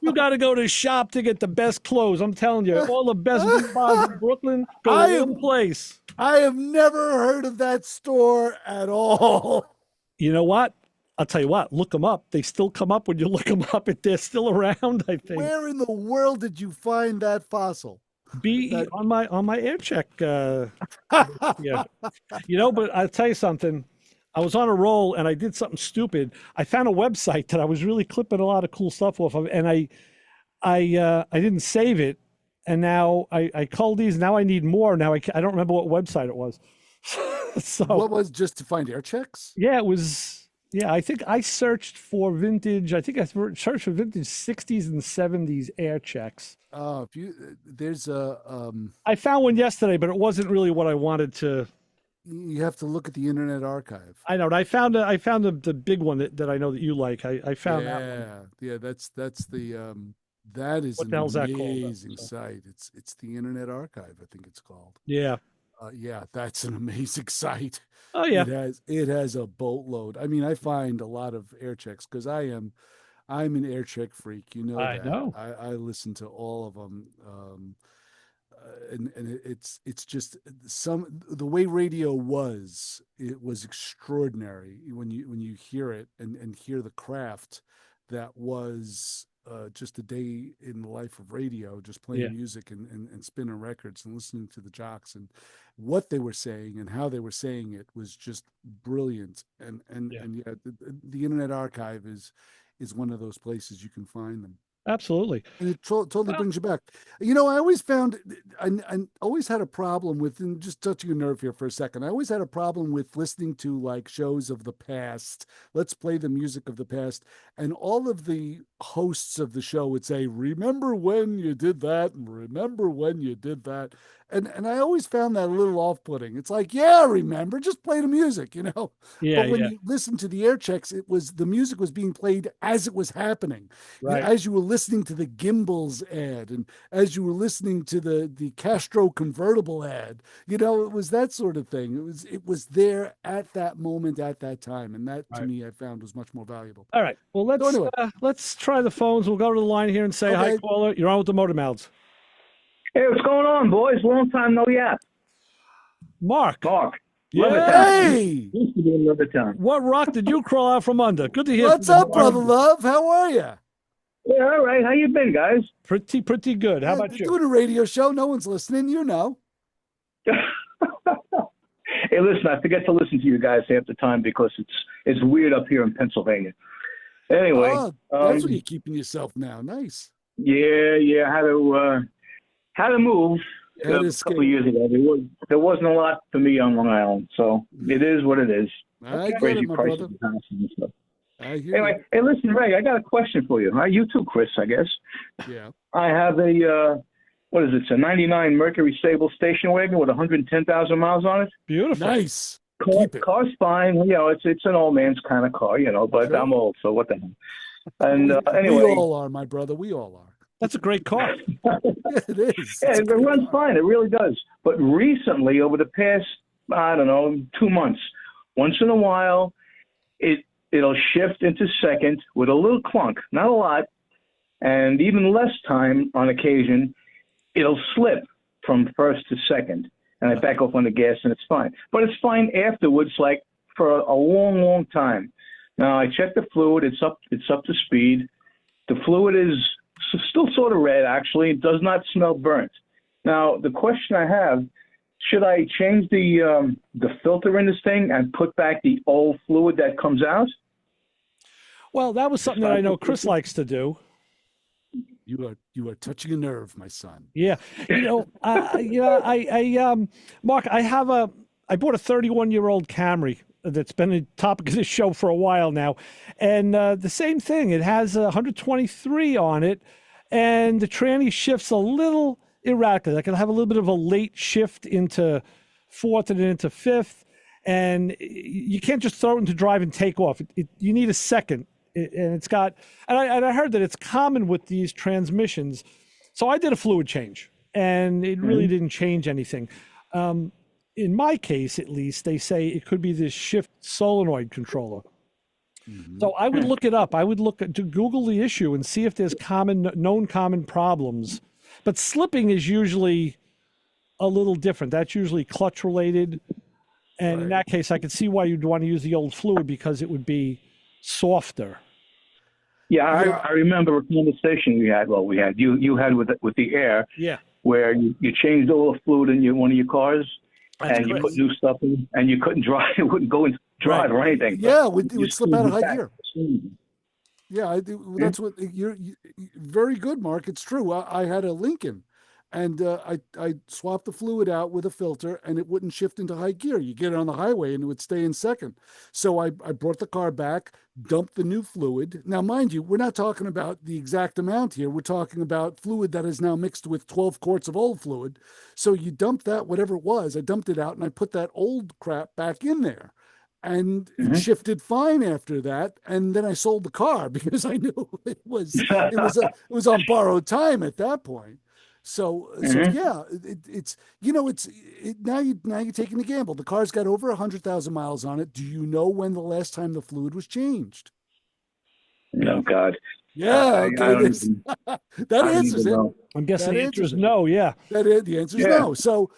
You got to go to shop to get the best clothes. I'm telling you, all the best boot bars in Brooklyn go to one place. I have never heard of that store at all. You know what? I'll tell you what. Look them up. They still come up when you look them up. They're still around, I think. Where in the world did you find that fossil? On my air check. Yeah, you know. But I'll tell you something. I was on a roll and I did something stupid. I found a website that I was really clipping a lot of cool stuff off of, and I didn't save it. And now I called these. Now I need more. Now I don't remember what website it was. So what was just to find air checks? Yeah, it was. Yeah, I think I searched for vintage. I think I searched for vintage 60s and 70s air checks. Oh, there's a. I found one yesterday, but it wasn't really what I wanted to. You have to look at the Internet Archive. I know. I found the big one that I know that you like. I found that one. Yeah, that's the That is What an the hell's that called? amazing site. It's the Internet Archive, I think it's called. Yeah. Yeah, that's an amazing site. Oh yeah. It has a boatload. I mean, I find a lot of air checks because I'm an air check freak. You know I that. know. I listen to all of them. And it's just the way radio was, it was extraordinary when you hear it and hear the craft that was just a day in the life of radio, just playing music and spinning records and listening to the jocks and what they were saying and how they were saying it was just brilliant. And the Internet Archive is one of those places you can find them. Absolutely. And it totally brings you back. You know, I always found, I always had a problem with, and just touching a nerve here for a second, I always had a problem with listening to like shows of the past. Let's play the music of the past. And all of the hosts of the show would say, remember when you did that? And remember when you did that? And I always found that a little off-putting. It's like, yeah, remember, just play the music, you know? Yeah, but when you listen to the air checks, the music was being played as it was happening. Right. As you were listening to the Gimbals ad and as you were listening to the Castro convertible ad, you know, it was that sort of thing. It was there at that moment, at that time. And that to me, I found was much more valuable. All right. Well, let's try the phones. We'll go to the line here and say, hi, caller. You're on with the Motor Mouths. Hey, what's going on, boys? Long time no yap. Mark. Yeah. Hey. Used to be in Levittown. What rock did you crawl out from under? Good to hear. What's up, brother love? How are you? Yeah, all right. How you been, guys? Pretty good. How about you? Doing a radio show. No one's listening. You know. Hey, listen, I forget to listen to you guys half the time because it's weird up here in Pennsylvania. Anyway. That's where you're keeping yourself now. Nice. Yeah. Had to move a couple of years ago. There wasn't a lot for me on Long Island, so it is what it is. I get Crazy it, my prices brother. of houses and stuff. Anyway, hey, listen, Ray, I got a question for you. You too, Chris, I guess. Yeah. I have a, what is it? It's a 99 Mercury Sable station wagon with 110,000 miles on it. Beautiful. Nice. Car's fine. You know, it's an old man's kind of car, you know, but sure. I'm old, so what the hell. And anyway. We all are, my brother. We all are. That's a great car. Yeah, it is. Yeah, it runs fine. It really does. But recently, over the past, 2 months, once in a while, it'll shift into second with a little clunk, not a lot, and even less time on occasion, it'll slip from first to second. And I back off on the gas, and it's fine. But it's fine afterwards, like for a long, long time. Now, I checked the fluid. It's up to speed. The fluid is still sort of red, actually. It does not smell burnt. Now, the question I have, should I change the filter in this thing and put back the old fluid that comes out? Well, that was something that I know Chris likes to do. You are touching a nerve, my son. Yeah. You know, Mark, I bought a 31-year-old Camry that's been a topic of this show for a while now. And the same thing, it has 123 on it, and the tranny shifts a little erratically. Like it'll have a little bit of a late shift into fourth and then into fifth, and you can't just throw it into drive and take off. You need a second. And it's got, and I heard that it's common with these transmissions. So I did a fluid change, and it really didn't change anything. In my case, at least, they say it could be this shift solenoid controller. Mm-hmm. So I would look it up. I would to Google the issue and see if there's known common problems. But slipping is usually a little different. That's usually clutch related. And in that case, I could see why you'd want to use the old fluid because it would be softer. Yeah, I remember a conversation we had. Well, you had with the air. Yeah. Where you changed all the fluid in one of your cars. And you put new stuff in, and you couldn't drive. It wouldn't go and drive or anything. Yeah, it would slip out of high gear. Yeah, that's what you're very good, Mark. It's true. I had a Lincoln, and I swapped the fluid out with a filter, and it wouldn't shift into high gear. You get it on the highway, and it would stay in second. So I brought the car back, dumped the new fluid. Now, mind you, we're not talking about the exact amount here. We're talking about fluid that is now mixed with 12 quarts of old fluid. So you dump that, whatever it was, I dumped it out, and I put that old crap back in there. and it shifted fine after that. And then I sold the car because I knew it was on borrowed time at that point. So yeah, it's now you're taking the gamble. The car's got over 100,000 miles on it. Do you know when the last time the fluid was changed? No, God. Yeah, okay. That answers it. I'm guessing the answer is no. Yeah, the answer is no. So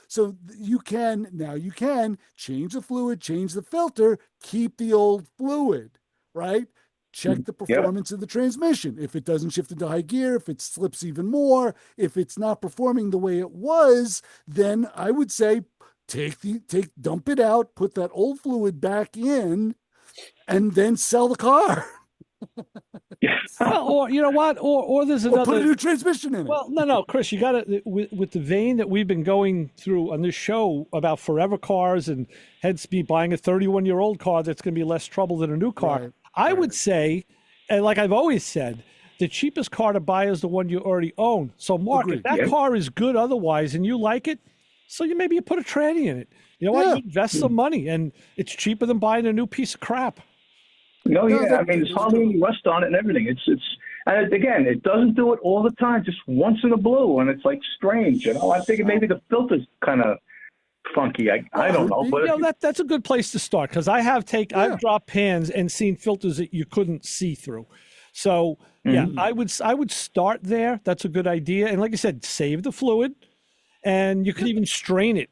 you can change the fluid, change the filter, keep the old fluid, right? Check the performance of the transmission. If it doesn't shift into high gear, if it slips even more, if it's not performing the way it was, then I would say dump it out, put that old fluid back in, and then sell the car. Well, or you know what? Or there's another. Put a new transmission in it. Well, no, Chris, you got to with the vein that we've been going through on this show about forever cars and heads be buying a 31-year-old car that's going to be less trouble than a new car. Right. I would say, and like I've always said, the cheapest car to buy is the one you already own. So, Mark, if that car is good otherwise and you like it, so you put a tranny in it. You know what? You invest some money, and it's cheaper than buying a new piece of crap. No, yeah. I mean, there's hardly any rust on it and everything. And again, it doesn't do it all the time. Just once in a blue, and it's like strange. I think maybe the filter's kind of funky. I don't know, but that's a good place to start because I've dropped pans and seen filters that you couldn't see through. So I would start there. That's a good idea. And like I said, save the fluid, and you could even strain it.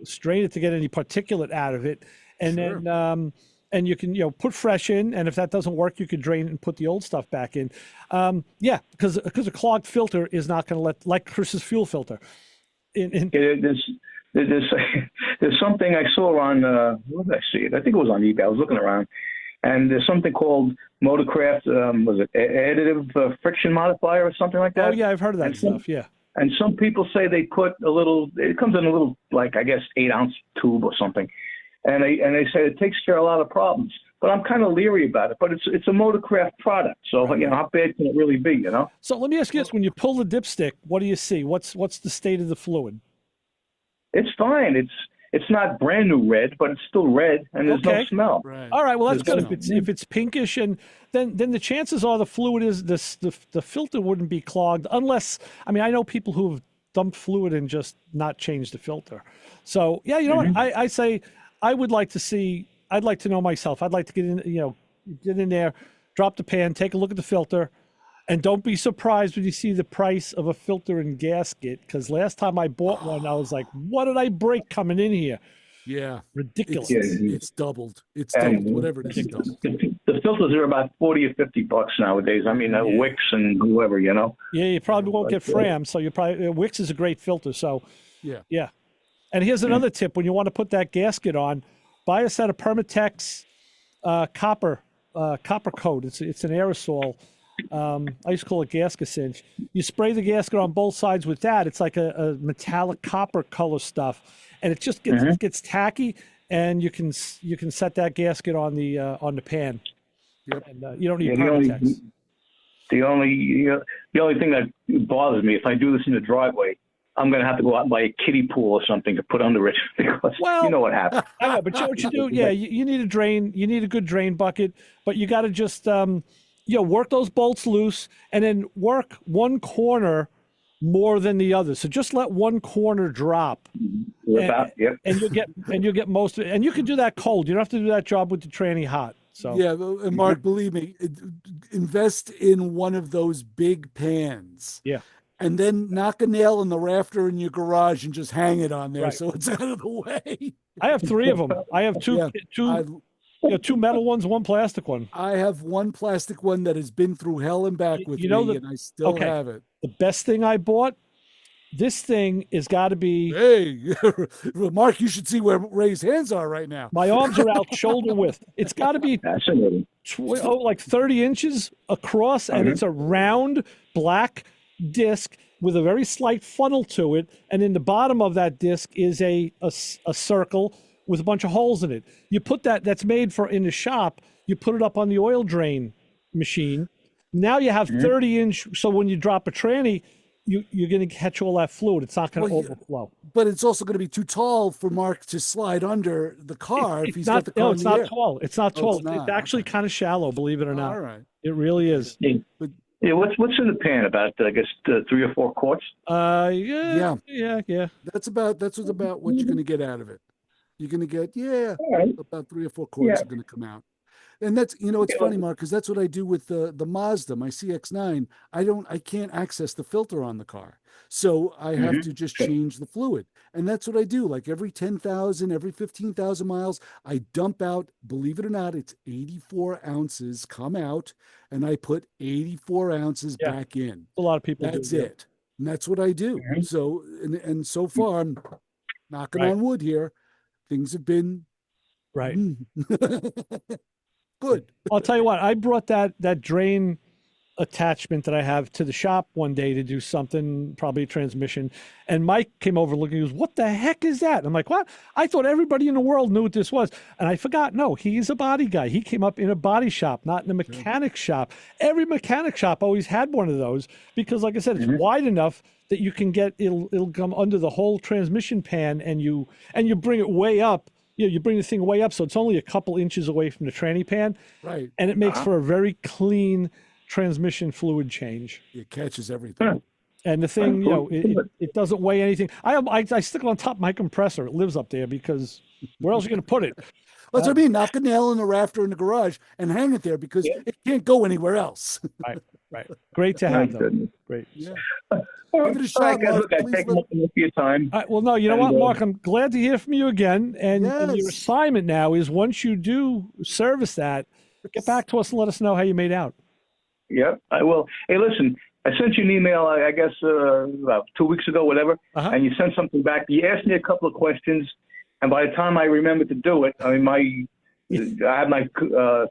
Strain it to get any particulate out of it, and then. And you can, put fresh in, and if that doesn't work, you could drain it and put the old stuff back in. Because a clogged filter is not going to like Chris's fuel filter. There's something I saw on, where did I see it? I think it was on eBay. I was looking around, and there's something called Motorcraft, was it additive friction modifier or something like that? Oh, yeah, I've heard of that stuff, yeah. And some people say they put it comes in a little, like, I guess, 8-ounce tube or something. And they say it takes care of a lot of problems, but I'm kind of leery about it. But it's a Motorcraft product, so how bad can it really be? So let me ask you this: when you pull the dipstick, what do you see? What's the state of the fluid? It's fine. It's not brand new red, but it's still red, and there's no smell. Right. All right, well that's good. If it's pinkish, and then the chances are the fluid is the filter wouldn't be clogged unless I know people who have dumped fluid and just not changed the filter. So yeah, you know what I say. I'd like to know myself. I'd like to get in there, drop the pan, take a look at the filter, and don't be surprised when you see the price of a filter and gasket. Because last time I bought one, I was like, what did I break coming in here? Yeah. Ridiculous. It's doubled. It's doubled, whatever it is. The filters are about $40 or $50 nowadays. Wix and whoever, Yeah, you probably won't get Fram, so Wix is a great filter. So, yeah. And here's another tip: when you want to put that gasket on, buy a set of Permatex copper coat. It's an aerosol. I used to call it gasket cinch. You spray the gasket on both sides with that. It's like a metallic copper color stuff, and it just gets tacky. And you can set that gasket on the pan. Yep. And you don't need Permatex. The only thing that bothers me, if I do this in the driveway, I'm going to have to go out and buy a kiddie pool or something to put under it because you know what happens. Yeah, but you know what you do? Yeah, you need a drain. You need a good drain bucket, but you got to just work those bolts loose and then work one corner more than the other. So just let one corner drop. And you'll get most of it. And you can do that cold. You don't have to do that job with the tranny hot. So yeah, and Mark, believe me, invest in one of those big pans. Yeah. And then knock a nail in the rafter in your garage and just hang it on there so it's out of the way. I have 3 of them. I have two metal ones, one plastic one. I have one plastic one that has been through hell and back with me, and I still have it. The best thing I bought, this thing has got to be... Hey, Mark, you should see where Ray's hands are right now. My arms are out shoulder width. It's got to be like 30 inches across, and it's a round black disc with a very slight funnel to it, and in the bottom of that disc is a circle with a bunch of holes in it. You put that's made for in the shop. You put it up on the oil drain machine. Now you have 30-inch. So when you drop a tranny, you're going to catch all that fluid. It's not going to overflow. But it's also going to be too tall for Mark to slide under the car if he's got the car. No, in it's the not air. tall. It's not tall. It's not. It's actually kind of shallow, believe it or not. All right. It really is. Yeah, what's in the pan? About I guess 3 or 4 quarts. Yeah. That's about what you're going to get out of it. You're going to get about 3 or 4 quarts are going to come out. And that's, it's funny, Mark, because that's what I do with the Mazda, my CX-9. I can't access the filter on the car. So I have to just change the fluid. And that's what I do. Like every 10,000, every 15,000 miles, I dump out, believe it or not, it's 84 ounces come out, and I put 84 ounces back in. A lot of people That's do. it. And that's what I do. So, and so far, I'm knocking on wood here. Things have been good. I'll tell you what, I brought that drain attachment that I have to the shop one day to do something, probably a transmission. And Mike came over looking, he goes, "What the heck is that?" And I'm like, "What? I thought everybody in the world knew what this was." And I forgot, no, he's a body guy. He came up in a body shop, not in a mechanic shop. Every mechanic shop always had one of those because, like I said, it's wide enough that you can get, it'll come under the whole transmission pan and you bring it way up. You bring the thing way up, so it's only a couple inches away from the tranny pan. Right. And it makes for a very clean transmission fluid change. It catches everything. And the thing, it doesn't weigh anything. I stick it on top of my compressor. It lives up there because where else are you going to put it? That's what I mean. Knock a nail in the rafter in the garage and hang it there because it can't go anywhere else. Right. Great to have them. Great. Yeah. Give it a shot, guys. Look, I take up enough of your time. Well, no, you know what, Mark? I'm glad to hear from you again. And your assignment now is once you do service that, get back to us and let us know how you made out. Yep, I will. Hey, listen, I sent you an email, I guess, about 2 weeks ago, whatever, and you sent something back. You asked me a couple of questions, and by the time I remembered to do it, I mean, I had my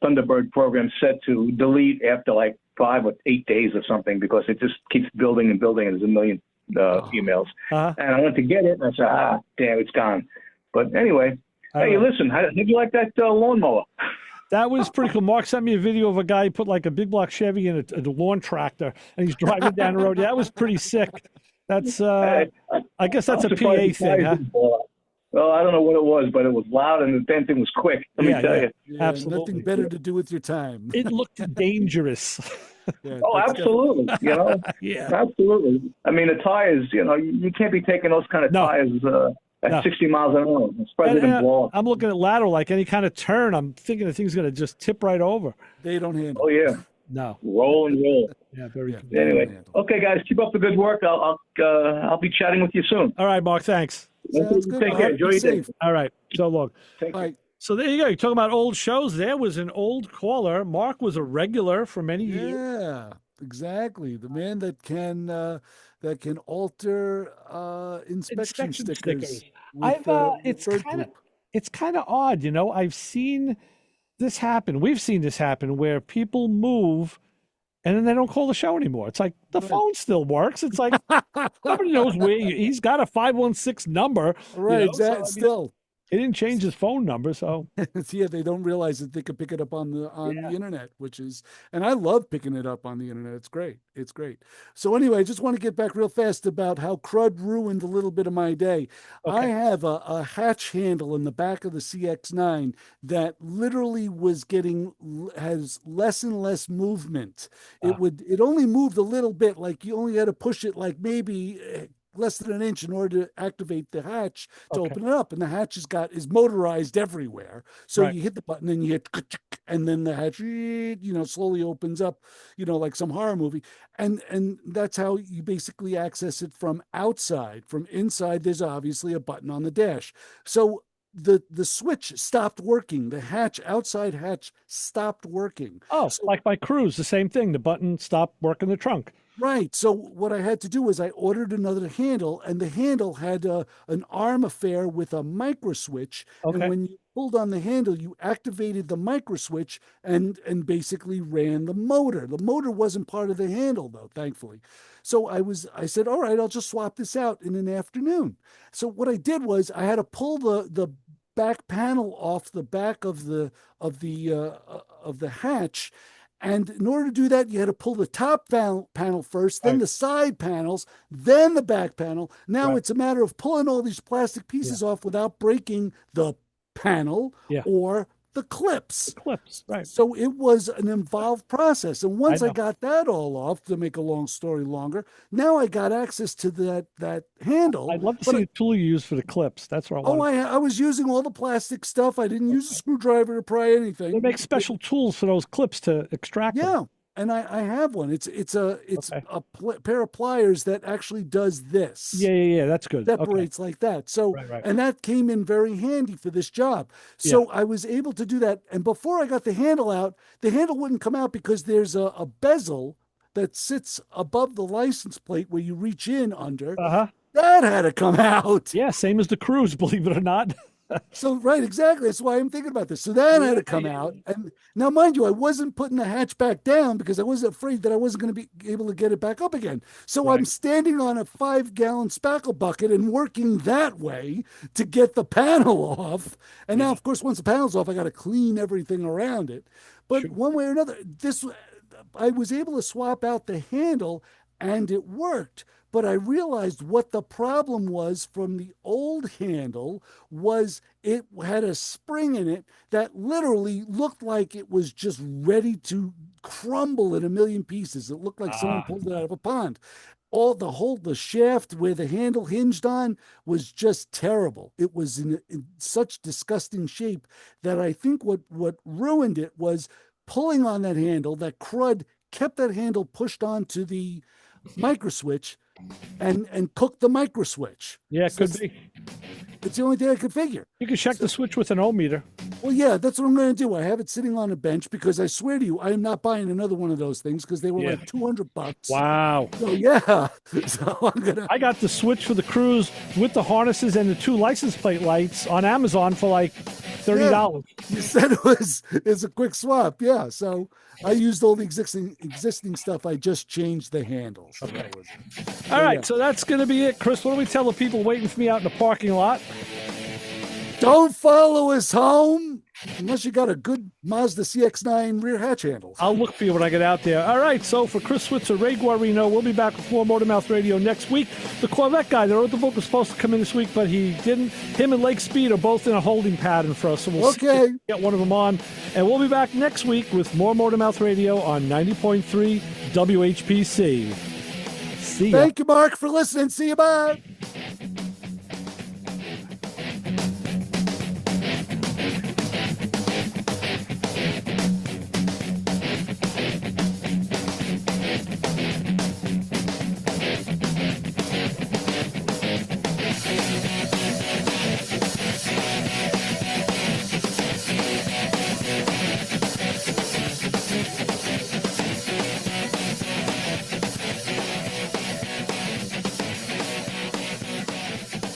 Thunderbird program set to delete after like 5 or 8 days or something because it just keeps building and building, and there's a million emails. And I went to get it, and I said, damn, it's gone. But anyway, listen, how did you like that lawnmower? That was pretty cool. Mark sent me a video of a guy who put like a big block Chevy in a lawn tractor, and he's driving down the road. That was pretty sick. That's, I guess that's a PA thing, huh? Well, I don't know what it was, but it was loud and the damn thing was quick. Let me tell you. Yeah, absolutely. Nothing better to do with your time. It looked dangerous. Absolutely. Absolutely. I mean, the tires, you can't be taking those kind of tires at 60 miles an hour. It's President Blow. I'm looking at lateral, like any kind of turn, I'm thinking the thing's going to just tip right over. They don't handle. Oh, yeah. No. Roll and roll. Yeah, very good. Anyway, okay, guys, keep up the good work. I'll be chatting with you soon. All right, Mark, thanks. Sounds good. Take care. Enjoy your day. All right, so long. Bye. So there you go. You're talking about old shows. There was an old caller. Mark was a regular for many years. Yeah, exactly. The man that can alter inspection stickers. It's kind of odd, I've seen this happen. We've seen this happen where people move and then they don't call the show anymore. It's like the phone still works. It's like nobody knows where he's got a 516 number. Right, exactly. So, still. He didn't change his phone number, so yeah, they don't realize that they could pick it up on the internet, which is, and I love picking it up on the internet. It's great. It's great. So anyway, I just want to get back real fast about how crud ruined a little bit of my day. Okay. I have a hatch handle in the back of the CX-9 that literally has less and less movement. It only moved a little bit, like you only had to push it like maybe less than an inch in order to activate the hatch to open it up. And the hatch is motorized everywhere. So you hit the button and you hit, and then the hatch, slowly opens up, like some horror movie. And that's how you basically access it from outside. From inside, there's obviously a button on the dash. So the switch stopped working. The outside hatch stopped working. Oh, so, like my Cruise, the same thing. The button stopped working the trunk. Right. So what I had to do was I ordered another handle, and the handle had an arm affair with a micro switch. Okay. And when you pulled on the handle, you activated the micro switch and basically ran the motor. The motor wasn't part of the handle, though, thankfully. So I said, all right, I'll just swap this out in an afternoon. So what I did was I had to pull the back panel off the back of the hatch. And in order to do that, you had to pull the top panel first, then the side panels, then the back panel. Now it's a matter of pulling all these plastic pieces off without breaking the panel or the clips. Right. So it was an involved process. And once I got that all off, to make a long story longer, now I got access to that handle. I'd love to see the tool you use for the clips. That's what I want. I was using all the plastic stuff. I didn't use a screwdriver to pry anything. They make special tools for those clips to extract them. And I have one. It's a pair of pliers that actually does this. Yeah. That's good. Separates like that. So, and that came in very handy for this job. So I was able to do that. And before I got the handle out, the handle wouldn't come out because there's a bezel that sits above the license plate where you reach in under. That had to come out. Yeah, same as the Cruise, believe it or not. So, right, exactly. That's why I'm thinking about this. So that had to come out. And now, mind you, I wasn't putting the hatch back down because I was afraid that I wasn't going to be able to get it back up again. So I'm standing on a 5-gallon spackle bucket and working that way to get the panel off. And now, of course, once the panel's off, I got to clean everything around it. But one way or another, I was able to swap out the handle and it worked. But I realized what the problem was from the old handle was it had a spring in it that literally looked like it was just ready to crumble in a million pieces. It looked like someone pulled it out of a pond. The shaft where the handle hinged on was just terrible. It was in such disgusting shape that I think what ruined it was pulling on that handle. That crud kept that handle pushed onto the micro switch and cook the micro switch. Yeah, it could be. It's the only thing I could figure. You can check the switch with an ohmmeter. Well, yeah, that's what I'm going to do. I have it sitting on a bench because I swear to you, I am not buying another one of those things because they were like $200. Wow. So yeah. So I got the switch for the Cruise with the harnesses and the 2 license plate lights on Amazon for like $30. Yeah. You said it's a quick swap. Yeah. So I used all the existing stuff. I just changed the handles. Okay. All right. So that's going to be it. Chris, what do we tell the people waiting for me out in the parking lot? Don't follow us home unless you got a good Mazda CX-9 rear hatch handle. I'll look for you when I get out there. All right, so for Chris Switzer, Ray Guarino, we'll be back with more Motormouth Radio next week. The Corvette guy, the road the book was supposed to come in this week, but he didn't. Him and Lake Speed are both in a holding pattern for us, so we'll see if we can get one of them on. And we'll be back next week with more Motormouth Radio on 90.3 WHPC. See ya. Thank you, Mark, for listening. See you, bye.